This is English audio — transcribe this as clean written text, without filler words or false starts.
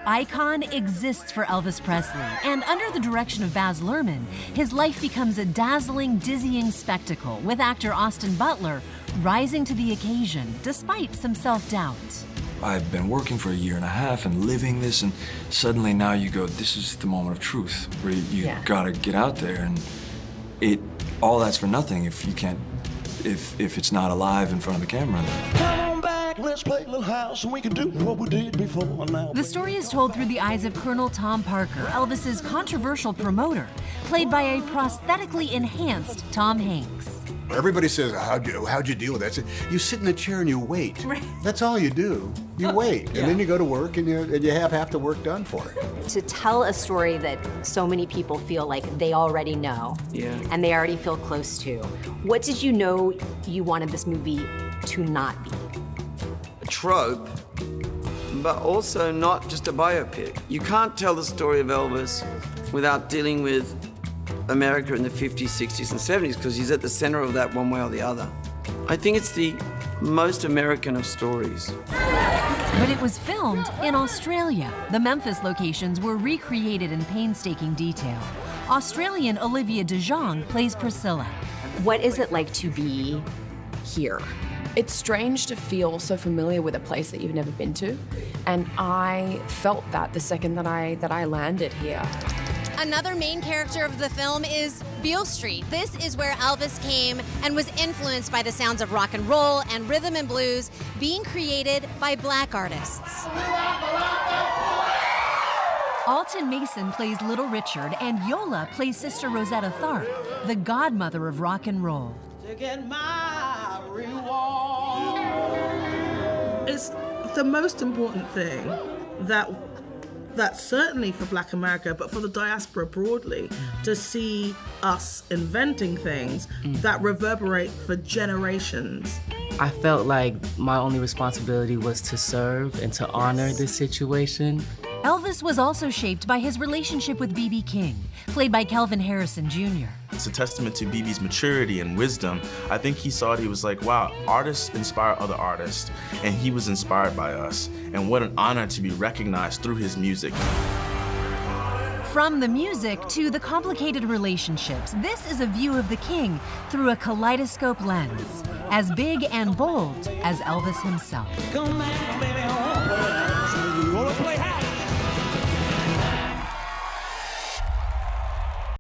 icon exists for Elvis Presley, and under the direction of Baz Luhrmann, his life becomes a dazzling, dizzying spectacle, with actor Austin Butler rising to the occasion despite some self-doubt. I've been working for a year and a half and living this, and suddenly now you go, this is the moment of truth, where you gotta get out there, and all that's for nothing if you can't, if it's not alive in front of the camera. Come on back, let's play a little house, and we can do what we did before now. The story is told through the eyes of Colonel Tom Parker, Elvis's controversial promoter, played by a prosthetically enhanced Tom Hanks. Everybody says, how'd you deal with that? You sit in the chair and you wait. Right. That's all you do. You wait, and then you go to work and you have half the work done for it. To tell a story that so many people feel like they already know, and they already feel close to, what did you know you wanted this movie to not be? A trope, but also not just a biopic. You can't tell the story of Elvis without dealing with America in the 50s, 60s, and 70s, because he's at the center of that one way or the other. I think it's the most American of stories. But it was filmed in Australia. The Memphis locations were recreated in painstaking detail. Australian OLIVIA DEJONGE plays Priscilla. What is it like to be here? It's strange to feel so familiar with a place that you've never been to, and I felt that the second that I landed here. Another main character of the film is Beale Street. This is where Elvis came and was influenced by the sounds of rock and roll and rhythm and blues being created by black artists. Alton Mason plays Little Richard, and Yola plays Sister Rosetta Tharpe, the godmother of rock and roll. To get my reward. It's the most important thing that's certainly for Black America, but for the diaspora broadly, to see us inventing things that reverberate for generations. I felt like my only responsibility was to serve and to honor this situation. Elvis was also shaped by his relationship with B.B. King, played by Kelvin Harrison Jr. It's a testament to BB's maturity and wisdom. I think he saw it, he was like, wow, artists inspire other artists, and he was inspired by us. And what an honor to be recognized through his music. From the music to the complicated relationships, this is a view of the King through a kaleidoscope lens, as big and bold as Elvis himself.